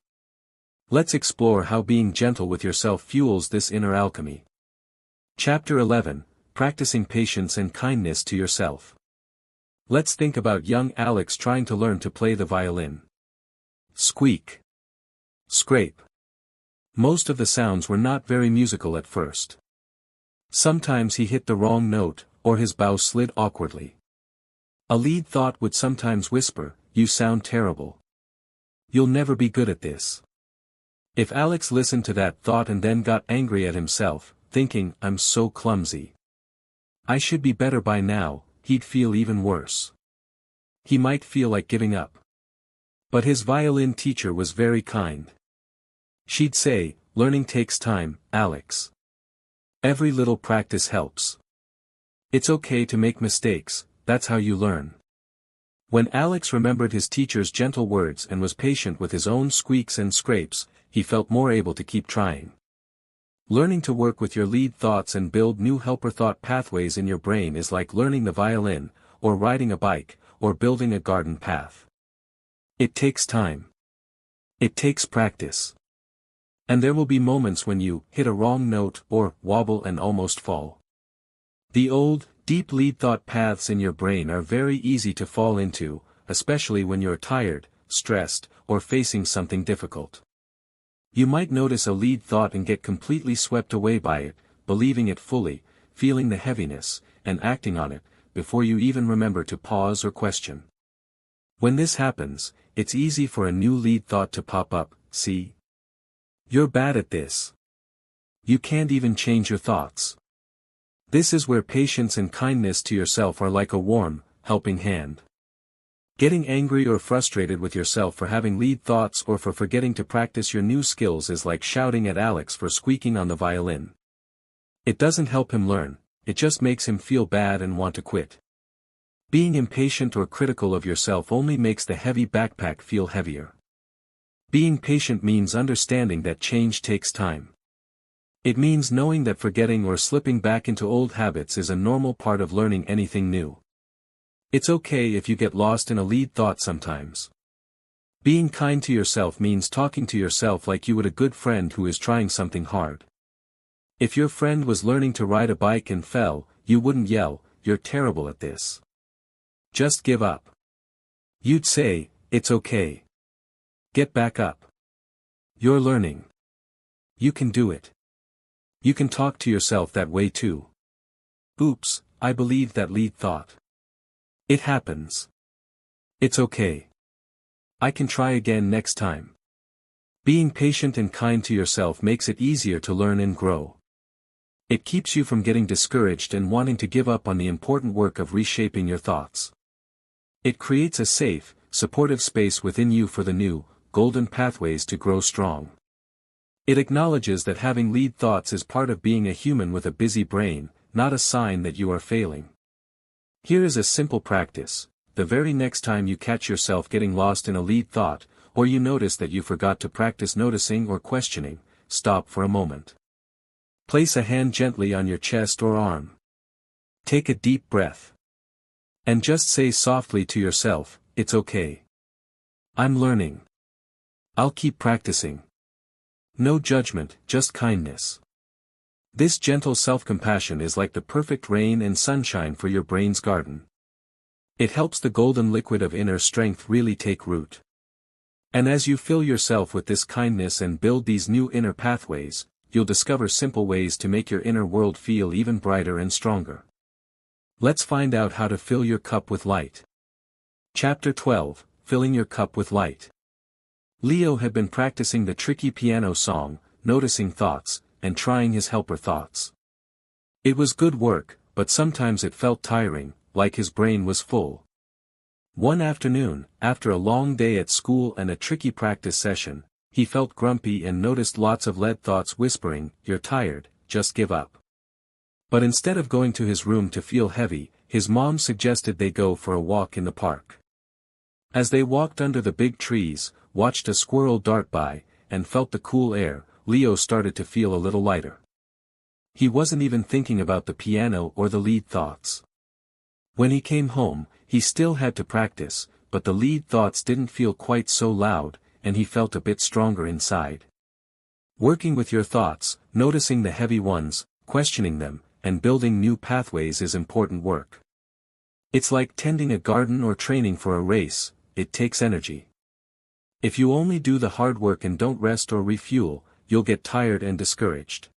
S1: Let's explore how being gentle with yourself fuels this inner alchemy. Chapter 11, Practicing Patience and Kindness to Yourself. Let's think about young Alex trying to learn to play the violin. Squeak. Scrape. Most of the sounds were not very musical at first. Sometimes he hit the wrong note, or his bow slid awkwardly. A lead thought would sometimes whisper, "You sound terrible. You'll never be good at this." If Alex listened to that thought and then got angry at himself, thinking, "I'm so clumsy. I should be better by now," he'd feel even worse. He might feel like giving up. But his violin teacher was very kind. She'd say, "Learning takes time, Alex. Every little practice helps. It's okay to make mistakes, that's how you learn." When Alex remembered his teacher's gentle words and was patient with his own squeaks and scrapes, he felt more able to keep trying. Learning to work with your lead thoughts and build new helper thought pathways in your brain is like learning the violin, or riding a bike, or building a garden path. It takes time. It takes practice. And there will be moments when you hit a wrong note or wobble and almost fall. The old, deep lead thought paths in your brain are very easy to fall into, especially when you're tired, stressed, or facing something difficult. You might notice a lead thought and get completely swept away by it, believing it fully, feeling the heaviness, and acting on it, before you even remember to pause or question. When this happens, it's easy for a new lead thought to pop up. "See? You're bad at this. You can't even change your thoughts." This is where patience and kindness to yourself are like a warm, helping hand. Getting angry or frustrated with yourself for having lead thoughts or for forgetting to practice your new skills is like shouting at Alex for squeaking on the violin. It doesn't help him learn, it just makes him feel bad and want to quit. Being impatient or critical of yourself only makes the heavy backpack feel heavier. Being patient means understanding that change takes time. It means knowing that forgetting or slipping back into old habits is a normal part of learning anything new. It's okay if you get lost in a lead thought sometimes. Being kind to yourself means talking to yourself like you would a good friend who is trying something hard. If your friend was learning to ride a bike and fell, you wouldn't yell, "You're terrible at this. Just give up." You'd say, "It's okay. Get back up. You're learning. You can do it." You can talk to yourself that way too. "Oops, I believed that lead thought. It happens. It's okay. I can try again next time." Being patient and kind to yourself makes it easier to learn and grow. It keeps you from getting discouraged and wanting to give up on the important work of reshaping your thoughts. It creates a safe, supportive space within you for the new, golden pathways to grow strong. It acknowledges that having lead thoughts is part of being a human with a busy brain, not a sign that you are failing. Here is a simple practice. The very next time you catch yourself getting lost in a lead thought, or you notice that you forgot to practice noticing or questioning, stop for a moment. Place a hand gently on your chest or arm. Take a deep breath. And just say softly to yourself, "It's okay. I'm learning. I'll keep practicing." No judgment, just kindness. This gentle self-compassion is like the perfect rain and sunshine for your brain's garden. It helps the golden liquid of inner strength really take root. And as you fill yourself with this kindness and build these new inner pathways, you'll discover simple ways to make your inner world feel even brighter and stronger. Let's find out how to fill your cup with light. Chapter 12, Filling Your Cup with Light. Leo had been practicing the tricky piano song, Noticing Thoughts, and trying his helper thoughts. It was good work, but sometimes it felt tiring, like his brain was full. One afternoon, after a long day at school and a tricky practice session, he felt grumpy and noticed lots of lead thoughts whispering, "You're tired, just give up." But instead of going to his room to feel heavy, his mom suggested they go for a walk in the park. As they walked under the big trees, watched a squirrel dart by, and felt the cool air, Leo started to feel a little lighter. He wasn't even thinking about the piano or the lead thoughts. When he came home, he still had to practice, but the lead thoughts didn't feel quite so loud, and he felt a bit stronger inside. Working with your thoughts, noticing the heavy ones, questioning them, and building new pathways is important work. It's like tending a garden or training for a race, it takes energy. If you only do the hard work and don't rest or refuel, you'll get tired and discouraged.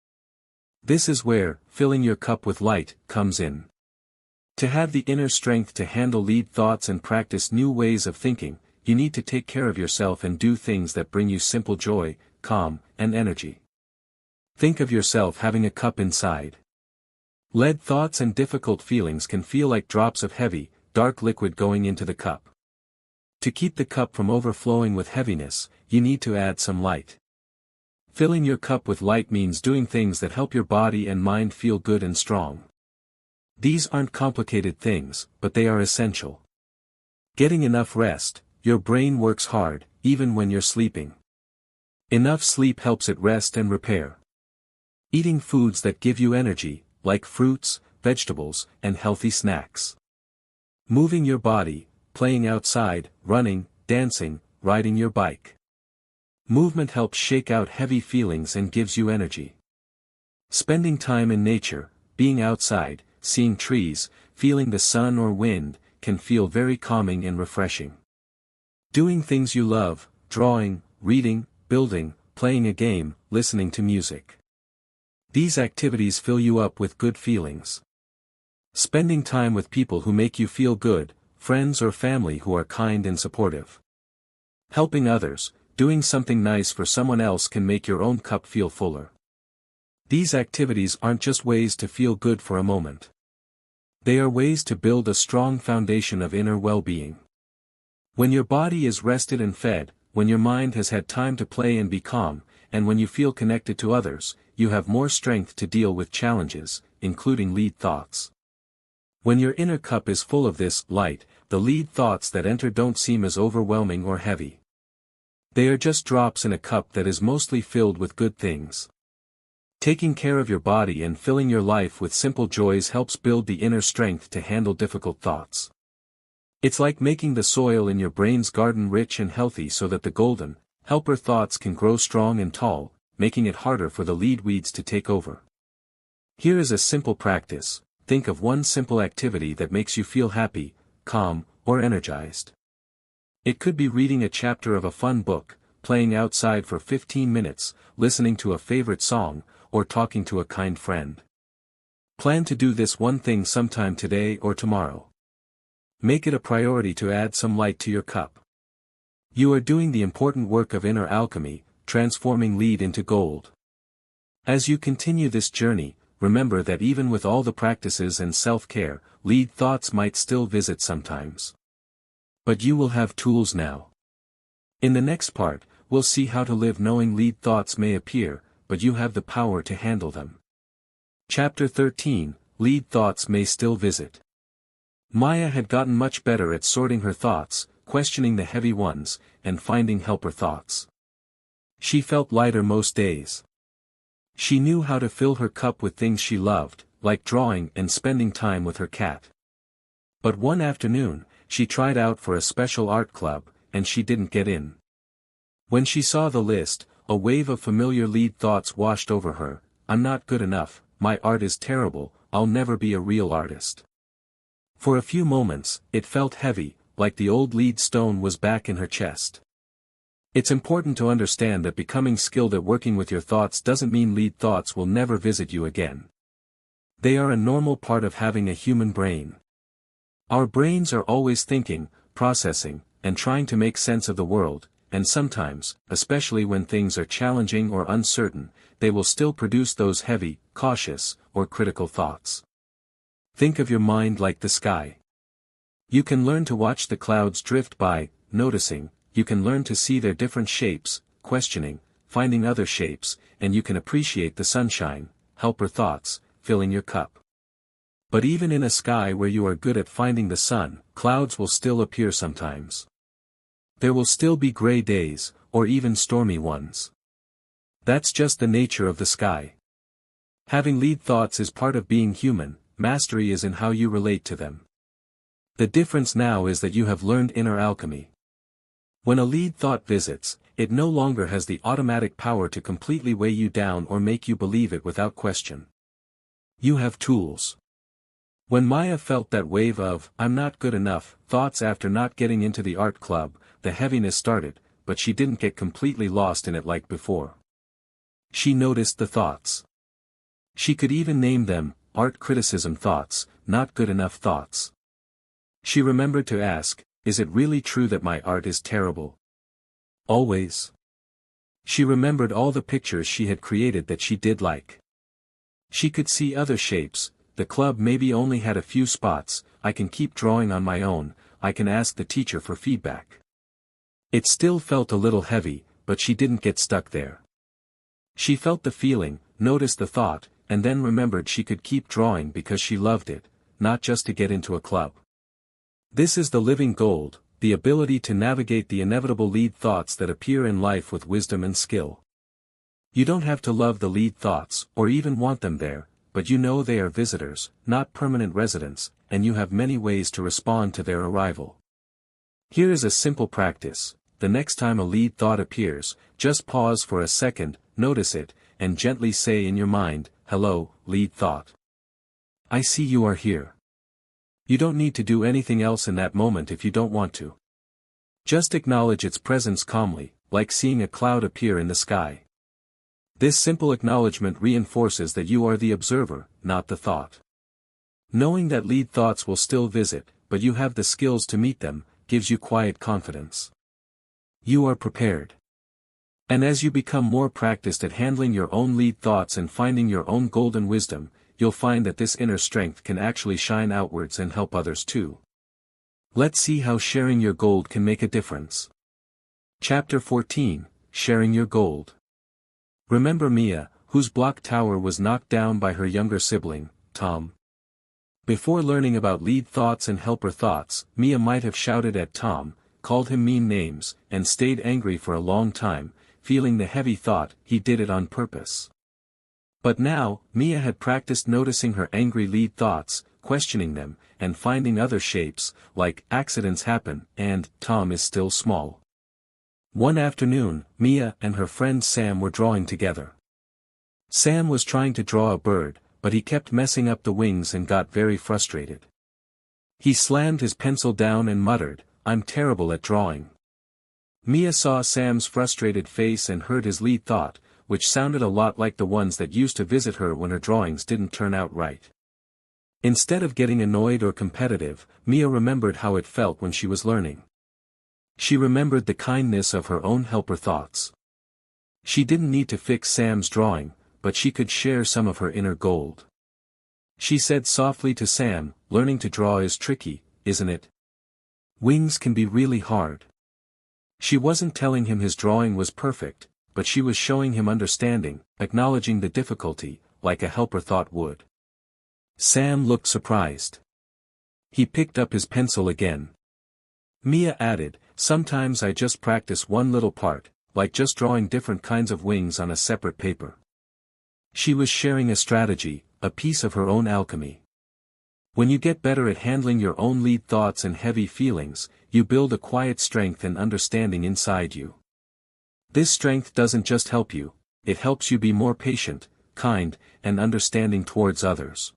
S1: This is where filling your cup with light comes in. To have the inner strength to handle lead thoughts and practice new ways of thinking, you need to take care of yourself and do things that bring you simple joy, calm, and energy. Think of yourself having a cup inside. Lead thoughts and difficult feelings can feel like drops of heavy, dark liquid going into the cup. To keep the cup from overflowing with heaviness, you need to add some light. Filling your cup with light means doing things that help your body and mind feel good and strong. These aren't complicated things, but they are essential. Getting enough rest, your brain works hard, even when you're sleeping. Enough sleep helps it rest and repair. Eating foods that give you energy, like fruits, vegetables, and healthy snacks. Moving your body, playing outside, running, dancing, riding your bike. Movement helps shake out heavy feelings and gives you energy. Spending time in nature, being outside, seeing trees, feeling the sun or wind, can feel very calming and refreshing. Doing things you love, drawing, reading, building, playing a game, listening to music. These activities fill you up with good feelings. Spending time with people who make you feel good, friends or family who are kind and supportive. Helping others, doing something nice for someone else can make your own cup feel fuller. These activities aren't just ways to feel good for a moment. They are ways to build a strong foundation of inner well-being. When your body is rested and fed, when your mind has had time to play and be calm, and when you feel connected to others, you have more strength to deal with challenges, including lead thoughts. When your inner cup is full of this light, the lead thoughts that enter don't seem as overwhelming or heavy. They are just drops in a cup that is mostly filled with good things. Taking care of your body and filling your life with simple joys helps build the inner strength to handle difficult thoughts. It's like making the soil in your brain's garden rich and healthy so that the golden, helper thoughts can grow strong and tall, making it harder for the lead weeds to take over. Here is a simple practice. Think of one simple activity that makes you feel happy, calm, or energized. It could be reading a chapter of a fun book, playing outside for 15 minutes, listening to a favorite song, or talking to a kind friend. Plan to do this one thing sometime today or tomorrow. Make it a priority to add some light to your cup. You are doing the important work of inner alchemy, transforming lead into gold. As you continue this journey, remember that even with all the practices and self-care, lead thoughts might still visit sometimes. But you will have tools now. In the next part, we'll see how to live knowing lead thoughts may appear, but you have the power to handle them. Chapter 13, Lead Thoughts May Still Visit. Maya had gotten much better at sorting her thoughts, questioning the heavy ones, and finding helper thoughts. She felt lighter most days. She knew how to fill her cup with things she loved, like drawing and spending time with her cat. But one afternoon, she tried out for a special art club, and she didn't get in. When she saw the list, a wave of familiar lead thoughts washed over her. I'm not good enough, my art is terrible, I'll never be a real artist. For a few moments, it felt heavy, like the old lead stone was back in her chest. It's important to understand that becoming skilled at working with your thoughts doesn't mean lead thoughts will never visit you again. They are a normal part of having a human brain. Our brains are always thinking, processing, and trying to make sense of the world, and sometimes, especially when things are challenging or uncertain, they will still produce those heavy, cautious, or critical thoughts. Think of your mind like the sky. You can learn to watch the clouds drift by, noticing, you can learn to see their different shapes, questioning, finding other shapes, and you can appreciate the sunshine, helper thoughts, filling your cup. But even in a sky where you are good at finding the sun, clouds will still appear sometimes. There will still be gray days, or even stormy ones. That's just the nature of the sky. Having lead thoughts is part of being human, mastery is in how you relate to them. The difference now is that you have learned inner alchemy. When a lead thought visits, it no longer has the automatic power to completely weigh you down or make you believe it without question. You have tools. When Maya felt that wave of, "I'm not good enough," thoughts after not getting into the art club, the heaviness started, but she didn't get completely lost in it like before. She noticed the thoughts. She could even name them, art criticism thoughts, not good enough thoughts. She remembered to ask, is it really true that my art is terrible? Always. She remembered all the pictures she had created that she did like. She could see other shapes, the club maybe only had a few spots, I can keep drawing on my own, I can ask the teacher for feedback. It still felt a little heavy, but she didn't get stuck there. She felt the feeling, noticed the thought, and then remembered she could keep drawing because she loved it, not just to get into a club. This is the living gold, the ability to navigate the inevitable lead thoughts that appear in life with wisdom and skill. You don't have to love the lead thoughts, or even want them there, but you know they are visitors, not permanent residents, and you have many ways to respond to their arrival. Here is a simple practice: the next time a lead thought appears, just pause for a second, notice it, and gently say in your mind, "Hello, lead thought. I see you are here." You don't need to do anything else in that moment if you don't want to. Just acknowledge its presence calmly, like seeing a cloud appear in the sky. This simple acknowledgement reinforces that you are the observer, not the thought. Knowing that lead thoughts will still visit, but you have the skills to meet them, gives you quiet confidence. You are prepared. And as you become more practiced at handling your own lead thoughts and finding your own golden wisdom, you'll find that this inner strength can actually shine outwards and help others too. Let's see how sharing your gold can make a difference. Chapter 14, Sharing Your Gold. Remember Mia, whose block tower was knocked down by her younger sibling, Tom? Before learning about lead thoughts and helper thoughts, Mia might have shouted at Tom, called him mean names, and stayed angry for a long time, feeling the heavy thought, he did it on purpose. But now, Mia had practiced noticing her angry lead thoughts, questioning them, and finding other shapes, like accidents happen, and Tom is still small. One afternoon, Mia and her friend Sam were drawing together. Sam was trying to draw a bird, but he kept messing up the wings and got very frustrated. He slammed his pencil down and muttered, "I'm terrible at drawing." Mia saw Sam's frustrated face and heard his lead thought, which sounded a lot like the ones that used to visit her when her drawings didn't turn out right. Instead of getting annoyed or competitive, Mia remembered how it felt when she was learning. She remembered the kindness of her own helper thoughts. She didn't need to fix Sam's drawing, but she could share some of her inner gold. She said softly to Sam, "Learning to draw is tricky, isn't it? Wings can be really hard." She wasn't telling him his drawing was perfect, but she was showing him understanding, acknowledging the difficulty, like a helper thought would. Sam looked surprised. He picked up his pencil again. Mia added, "Sometimes I just practice one little part, like just drawing different kinds of wings on a separate paper." She was sharing a strategy, a piece of her own alchemy. When you get better at handling your own lead thoughts and heavy feelings, you build a quiet strength and understanding inside you. This strength doesn't just help you, it helps you be more patient, kind, and understanding towards others.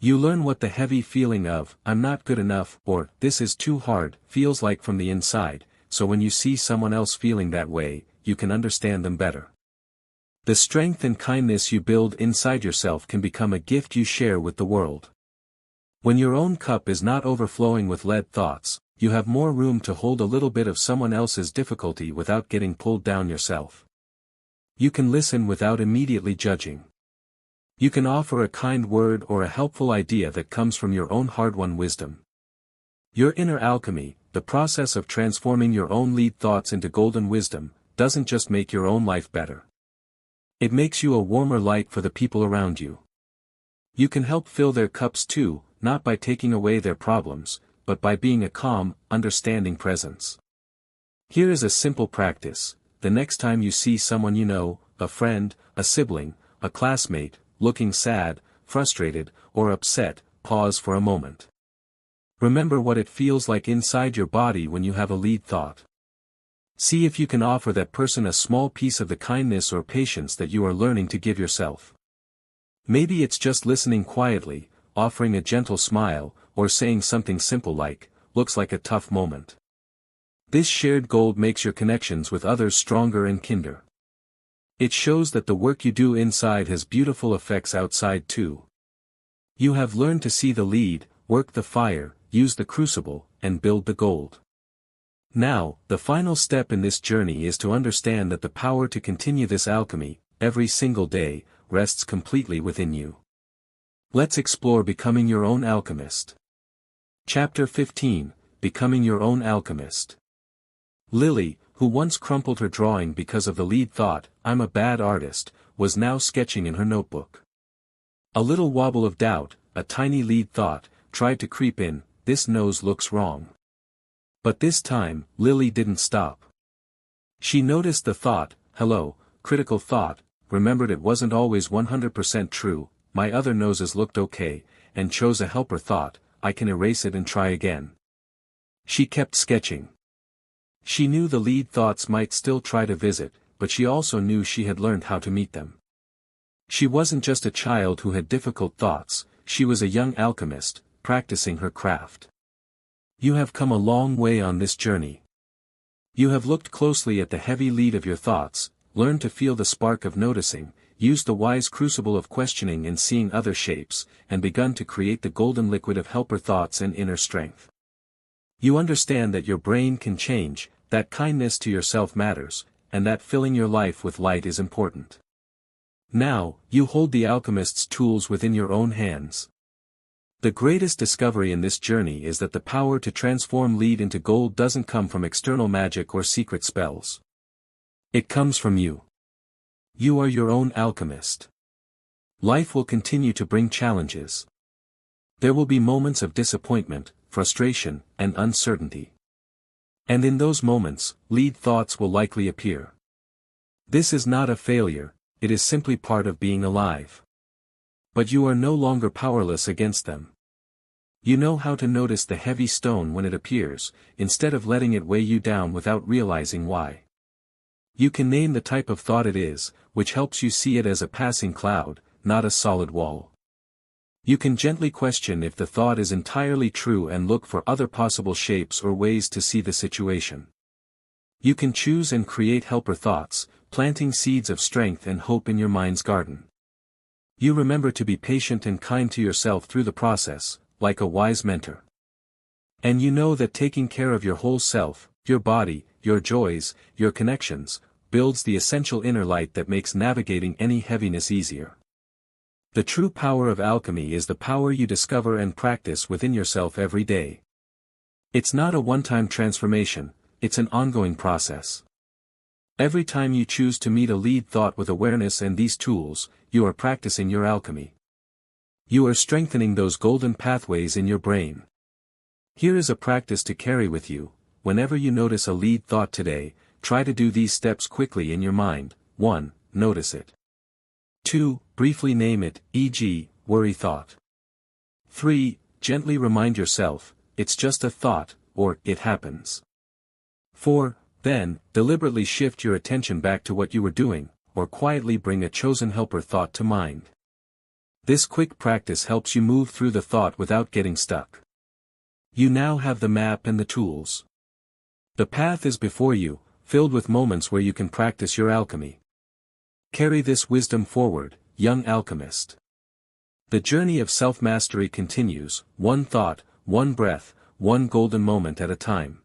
S1: You learn what the heavy feeling of, "I'm not good enough," or "this is too hard," feels like from the inside, so when you see someone else feeling that way, you can understand them better. The strength and kindness you build inside yourself can become a gift you share with the world. When your own cup is not overflowing with lead thoughts, you have more room to hold a little bit of someone else's difficulty without getting pulled down yourself. You can listen without immediately judging. You can offer a kind word or a helpful idea that comes from your own hard-won wisdom. Your inner alchemy, the process of transforming your own lead thoughts into golden wisdom, doesn't just make your own life better. It makes you a warmer light for the people around you. You can help fill their cups too, not by taking away their problems, but by being a calm, understanding presence. Here is a simple practice: the next time you see someone you know, a friend, a sibling, a classmate, looking sad, frustrated, or upset, pause for a moment. Remember what it feels like inside your body when you have a lead thought. See if you can offer that person a small piece of the kindness or patience that you are learning to give yourself. Maybe it's just listening quietly, offering a gentle smile, or saying something simple like, "Looks like a tough moment." This shared gold makes your connections with others stronger and kinder. It shows that the work you do inside has beautiful effects outside too. You have learned to see the lead, work the fire, use the crucible, and build the gold. Now, the final step in this journey is to understand that the power to continue this alchemy, every single day, rests completely within you. Let's explore becoming your own alchemist. Chapter 15, Becoming Your Own Alchemist. Lily, who once crumpled her drawing because of the lead thought, "I'm a bad artist," was now sketching in her notebook. A little wobble of doubt, a tiny lead thought, tried to creep in, "This nose looks wrong." But this time, Lily didn't stop. She noticed the thought, "Hello, critical thought," remembered it wasn't always 100% true, "My other noses looked okay," and chose a helper thought, "I can erase it and try again." She kept sketching. She knew the lead thoughts might still try to visit, but she also knew she had learned how to meet them. She wasn't just a child who had difficult thoughts, she was a young alchemist, practicing her craft. You have come a long way on this journey. You have looked closely at the heavy lead of your thoughts, learned to feel the spark of noticing, used the wise crucible of questioning and seeing other shapes, and begun to create the golden liquid of helper thoughts and inner strength. You understand that your brain can change, that kindness to yourself matters, and that filling your life with light is important. Now, you hold the alchemist's tools within your own hands. The greatest discovery in this journey is that the power to transform lead into gold doesn't come from external magic or secret spells. It comes from you. You are your own alchemist. Life will continue to bring challenges. There will be moments of disappointment, frustration, and uncertainty. And in those moments, lead thoughts will likely appear. This is not a failure, it is simply part of being alive. But you are no longer powerless against them. You know how to notice the heavy stone when it appears, instead of letting it weigh you down without realizing why. You can name the type of thought it is, which helps you see it as a passing cloud, not a solid wall. You can gently question if the thought is entirely true and look for other possible shapes or ways to see the situation. You can choose and create helper thoughts, planting seeds of strength and hope in your mind's garden. You remember to be patient and kind to yourself through the process, like a wise mentor. And you know that taking care of your whole self, your body, your joys, your connections, builds the essential inner light that makes navigating any heaviness easier. The true power of alchemy is the power you discover and practice within yourself every day. It's not a one-time transformation, it's an ongoing process. Every time you choose to meet a lead thought with awareness and these tools, you are practicing your alchemy. You are strengthening those golden pathways in your brain. Here is a practice to carry with you. Whenever you notice a lead thought today, try to do these steps quickly in your mind. 1. Notice it. 2. Briefly name it, e.g., worry thought. 3. Gently remind yourself, it's just a thought, or it happens. 4. Then, deliberately shift your attention back to what you were doing, or quietly bring a chosen helper thought to mind. This quick practice helps you move through the thought without getting stuck. You now have the map and the tools. The path is before you, filled with moments where you can practice your alchemy. Carry this wisdom forward, young alchemist. The journey of self-mastery continues, one thought, one breath, one golden moment at a time.